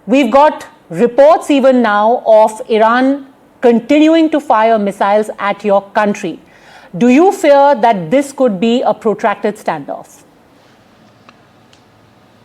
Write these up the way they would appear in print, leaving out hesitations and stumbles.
We've got reports even now of Iran continuing to fire missiles at your country. Do you fear that this could be a protracted standoff?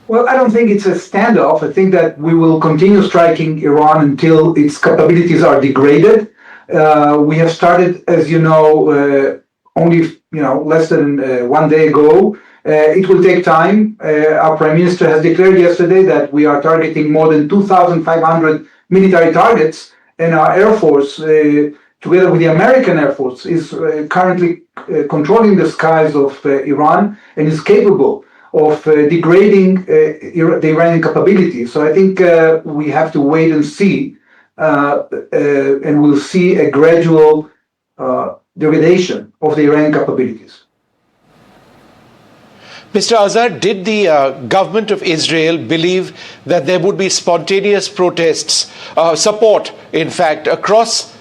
Well, I don't think it's a standoff. I think that we will continue striking Iran until its capabilities are degraded. We have started, as you know, only less than 1 day ago. It will take time. Our Prime Minister has declared yesterday that we are targeting more than 2,500 military targets, and our Air Force, together with the American Air Force, is currently controlling the skies of Iran and is capable of degrading the Iranian capabilities. So I think we have to wait and see, and we'll see a gradual degradation of the Iranian capabilities. Mr. Azar, did the government of Israel believe that there would be spontaneous protests, support, in fact, across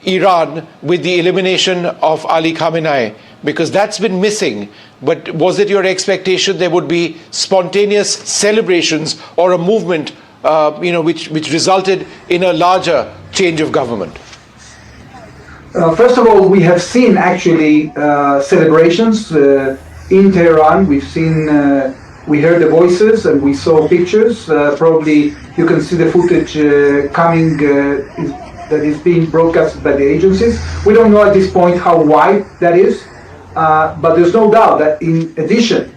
Iran with the elimination of Ali Khamenei? Because that's been missing. But was it your expectation there would be spontaneous celebrations or a movement, which resulted in a larger change of government? First of all, we have seen actually celebrations in Tehran. We've seen, we heard the voices and we saw pictures. Probably you can see the footage coming that is being broadcasted by the agencies. We don't know at this point how wide that is, but there's no doubt that in addition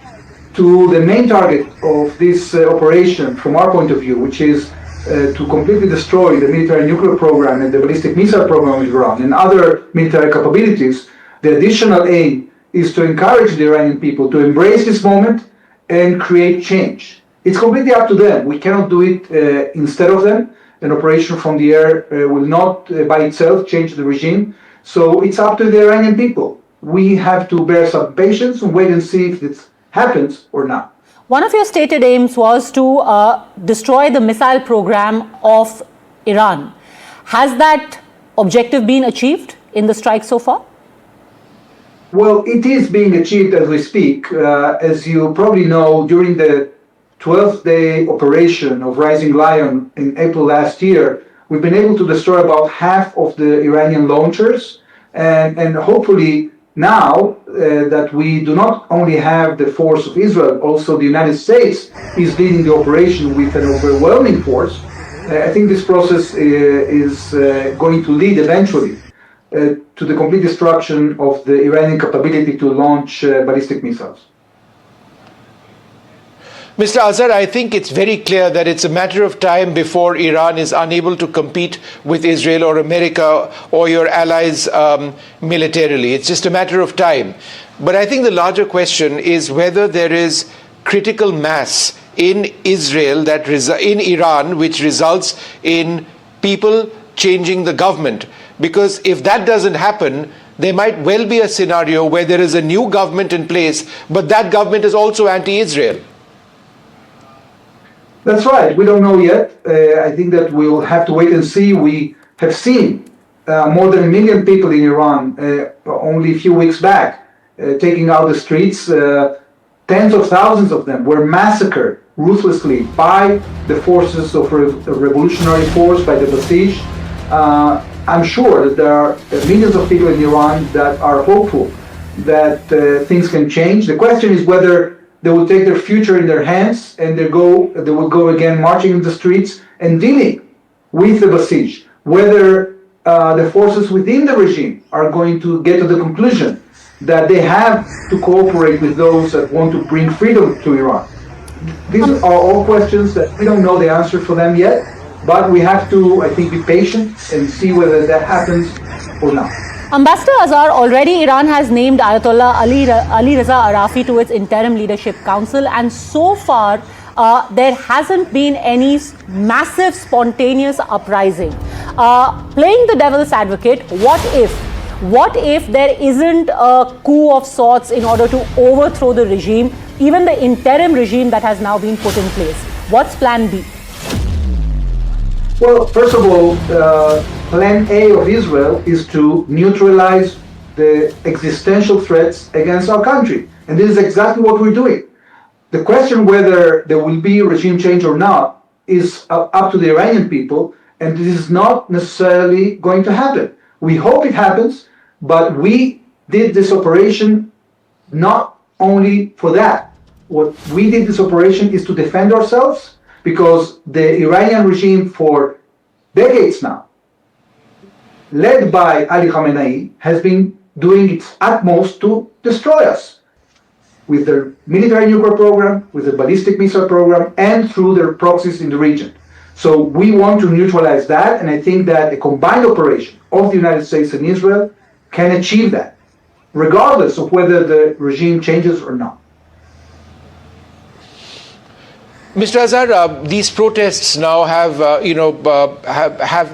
to the main target of this operation from our point of view, which is to completely destroy the military nuclear program and the ballistic missile program of Iran and other military capabilities, the additional aim is to encourage the Iranian people to embrace this moment and create change. It's completely up to them. We cannot do it instead of them. An operation from the air will not by itself change the regime. So it's up to the Iranian people. We have to bear some patience and wait and see if this happens or not. One of your stated aims was to destroy the missile program of Iran. Has that objective been achieved in the strike so far? Well, it is being achieved as we speak. As you probably know, during the 12th day operation of Rising Lion in April last year, we've been able to destroy about half of the Iranian launchers. And hopefully now that we do not only have the force of Israel, also the United States is leading the operation with an overwhelming force. I think this process is going to lead eventually to the complete destruction of the Iranian capability to launch ballistic missiles. Mr. Azar, I think it's very clear that it's a matter of time before Iran is unable to compete with Israel or America or your allies militarily. It's just a matter of time. But I think the larger question is whether there is critical mass in Israel, in Iran, which results in people changing the government. Because if that doesn't happen, there might well be a scenario where there is a new government in place, but that government is also anti-Israel. That's right. We don't know yet. I think that we'll have to wait and see. We have seen more than 1 million people in Iran only a few weeks back taking out the streets. Tens of thousands of them were massacred ruthlessly by the forces of revolutionary force, by the Basij. I'm sure that there are millions of people in Iran that are hopeful that things can change. The question is whether they will take their future in their hands and they will go again marching in the streets and dealing with the Basij. Whether the forces within the regime are going to get to the conclusion that they have to cooperate with those that want to bring freedom to Iran. These are all questions that we don't know the answer for them yet, but we have to, I think, be patient and see whether that happens or not. Ambassador Azar, already Iran has named Ayatollah Ali Reza Arafi to its interim leadership council, and so far there hasn't been any massive spontaneous uprising. Playing the devil's advocate, what if there isn't a coup of sorts in order to overthrow the regime, even the interim regime that has now been put in place? What's plan B? Well, first of all, plan A of Israel is to neutralize the existential threats against our country. And this is exactly what we're doing. The question whether there will be regime change or not is up to the Iranian people, and this is not necessarily going to happen. We hope it happens, but we did this operation not only for that. What we did this operation is to defend ourselves, because the Iranian regime for decades now, led by Ali Khamenei, has been doing its utmost to destroy us with their military nuclear program, with the ballistic missile program, and through their proxies in the region. So we want to neutralize that, and I think that a combined operation of the United States and Israel can achieve that, regardless of whether the regime changes or not. Mr. Azar, these protests now have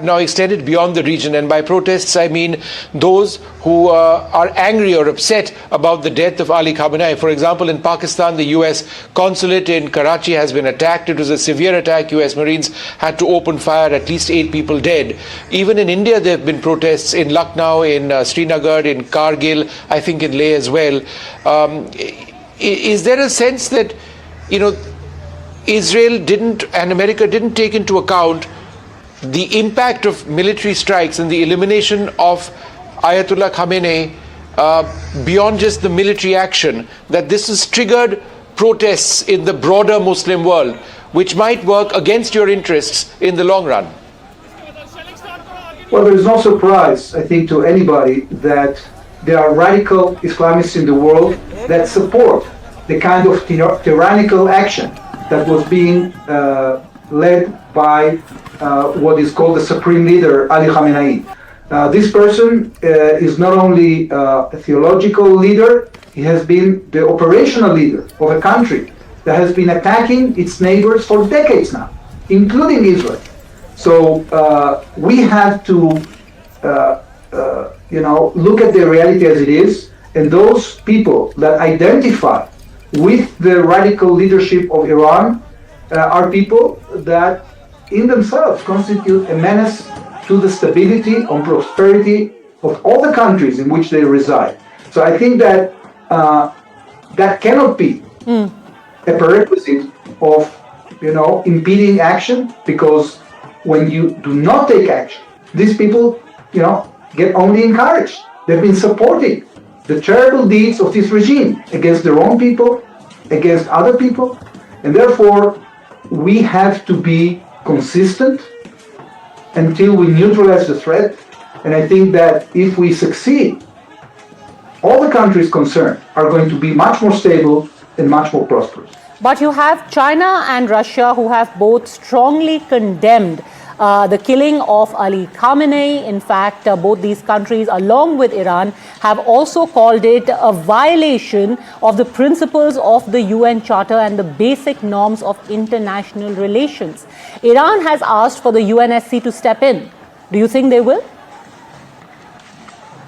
now extended beyond the region, and by protests I mean those who are angry or upset about the death of Ali Khamenei. For example, in Pakistan, the US consulate in Karachi has been attacked. It was a severe attack. US Marines had to open fire, at least 8 people dead. Even in India, there have been protests in Lucknow, in Srinagar, in Kargil, I think in Leh as well. Is there a sense that, Israel didn't and America didn't take into account the impact of military strikes and the elimination of Ayatollah Khamenei beyond just the military action, that this has triggered protests in the broader Muslim world, which might work against your interests in the long run? Well, there is no surprise, I think, to anybody that there are radical Islamists in the world that support the kind of tyrannical action that was being led by what is called the supreme leader, Ali Khamenei. This person is not only a theological leader, he has been the operational leader of a country that has been attacking its neighbors for decades now, including Israel. So we have to look at the reality as it is, and those people that identify with the radical leadership of Iran are people that in themselves constitute a menace to the stability and prosperity of all the countries in which they reside. So I think that that cannot be a prerequisite of impeding action, because when you do not take action, these people get only encouraged. They've been supporting the terrible deeds of this regime against their own people, against other people, and therefore we have to be consistent until we neutralize the threat. And I think that if we succeed, all the countries concerned are going to be much more stable and much more prosperous. But you have China and Russia, who have both strongly condemned the killing of Ali Khamenei. In fact, both these countries, along with Iran, have also called it a violation of the principles of the UN Charter and the basic norms of international relations. Iran has asked for the UNSC to step in. Do you think they will?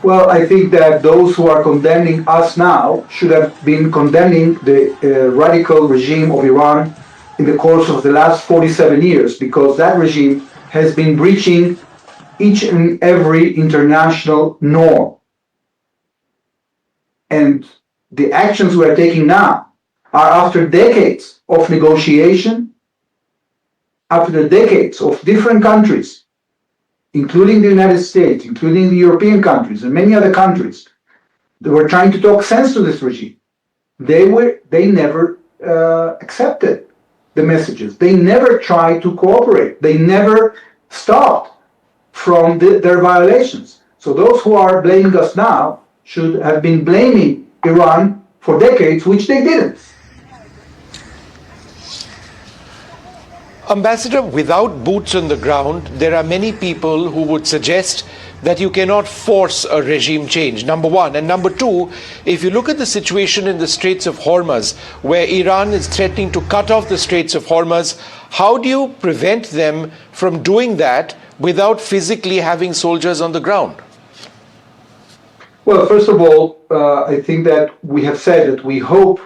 Well, I think that those who are condemning us now should have been condemning the radical regime of Iran in the course of the last 47 years, because that regime has been breaching each and every international norm. And the actions we are taking now are after decades of negotiation, after decades of different countries, including the United States, including the European countries and many other countries, that were trying to talk sense to this regime. They never accepted the messages. They never tried to cooperate. They never stopped from their violations. So those who are blaming us now should have been blaming Iran for decades, which they didn't. Ambassador, without boots on the ground, there are many people who would suggest that you cannot force a regime change, number one. And number two, if you look at the situation in the Straits of Hormuz, where Iran is threatening to cut off the Straits of Hormuz, how do you prevent them from doing that without physically having soldiers on the ground? Well, first of all, I think that we have said that we hope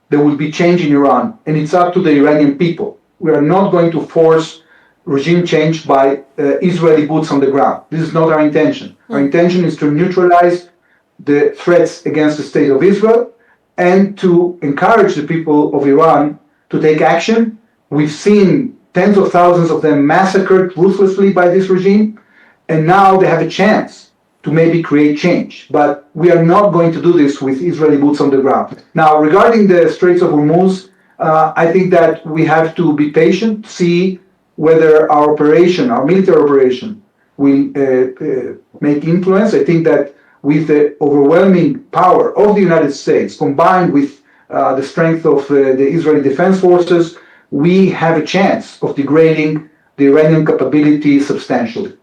there will be change in Iran, and it's up to the Iranian people. We are not going to force regime change by Israeli boots on the ground. This is not our intention. Our intention is to neutralize the threats against the state of Israel and to encourage the people of Iran to take action. We've seen tens of thousands of them massacred ruthlessly by this regime, and now they have a chance to maybe create change. But we are not going to do this with Israeli boots on the ground. Now, regarding the Straits of Hormuz, I think that we have to be patient, see whether our operation, our military operation, will make influence. I think that with the overwhelming power of the United States, combined with the strength of the Israeli Defense Forces, we have a chance of degrading the Iranian capability substantially,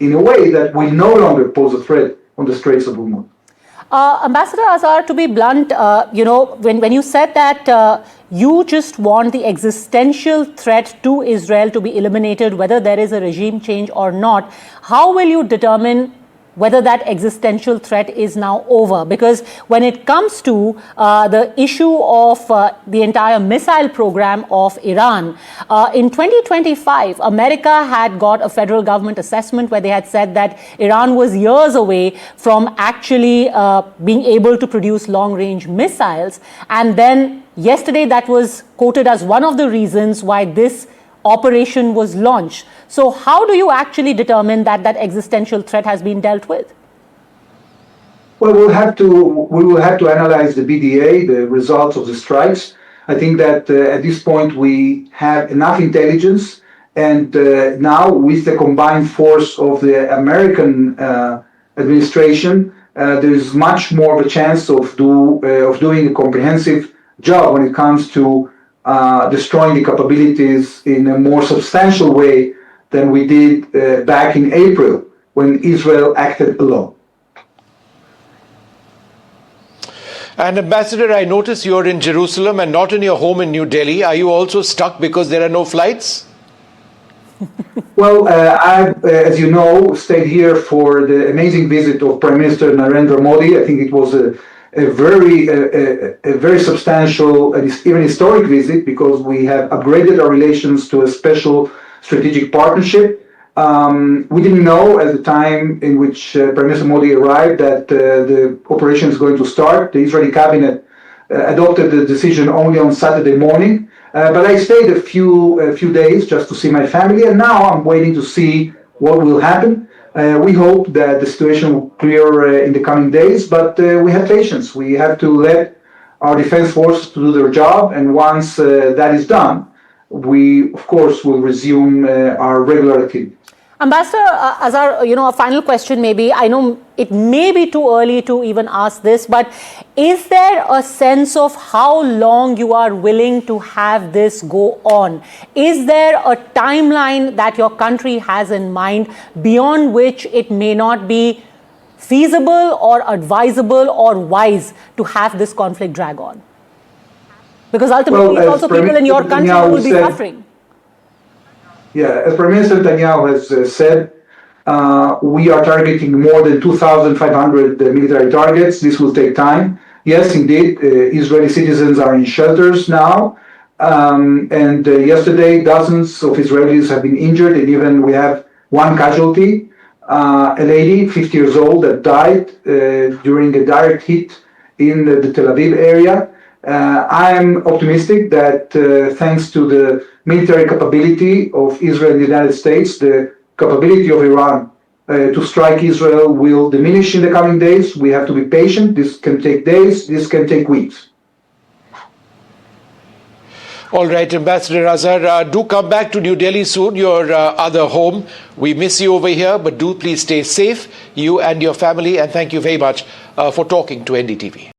in a way that will no longer pose a threat on the Straits of Hormuz. Ambassador Azar, to be blunt, when you said that you just want the existential threat to Israel to be eliminated, whether there is a regime change or not, how will you determine whether that existential threat is now over? Because when it comes to the issue of the entire missile program of Iran, in 2025, America had got a federal government assessment where they had said that Iran was years away from actually being able to produce long-range missiles. And then yesterday, that was quoted as one of the reasons why this operation was launched. So how do you actually determine that that existential threat has been dealt with? Well, we will have to analyze the BDA, the results of the strikes. I think that at this point we have enough intelligence, and now with the combined force of the American administration, there is much more of a chance of doing a comprehensive job when it comes to destroying the capabilities in a more substantial way than we did back in April when Israel acted alone. And Ambassador, I notice you're in Jerusalem and not in your home in New Delhi. Are you also stuck because there are no flights? Well, I've, as you know, stayed here for the amazing visit of Prime Minister Narendra Modi. I think it was a very substantial and even historic visit, because we have upgraded our relations to a special strategic partnership. We didn't know at the time in which Prime Minister Modi arrived that the operation is going to start. The Israeli cabinet adopted the decision only on Saturday morning. But I stayed a few days just to see my family, and now I'm waiting to see what will happen. We hope that the situation will clear in the coming days, but we have patience. We have to let our defense forces to do their job, and once that is done, we, of course, will resume our regular activity. Ambassador Azar, a final question maybe. I know it may be too early to even ask this, but is there a sense of how long you are willing to have this go on? Is there a timeline that your country has in mind beyond which it may not be feasible or advisable or wise to have this conflict drag on? Because ultimately it's also people in your country who will be suffering. Yeah, as Prime Minister Netanyahu has said, we are targeting more than 2,500 military targets. This will take time. Yes, indeed, Israeli citizens are in shelters now. And yesterday, dozens of Israelis have been injured, and even we have one casualty, a lady, 50 years old, that died during a direct hit in the Tel Aviv area. I am optimistic that thanks to the military capability of Israel and the United States, the capability of Iran to strike Israel will diminish in the coming days. We have to be patient. This can take days. This can take weeks. All right, Ambassador Azar, do come back to New Delhi soon, your other home. We miss you over here, but do please stay safe, you and your family, and thank you very much for talking to NDTV.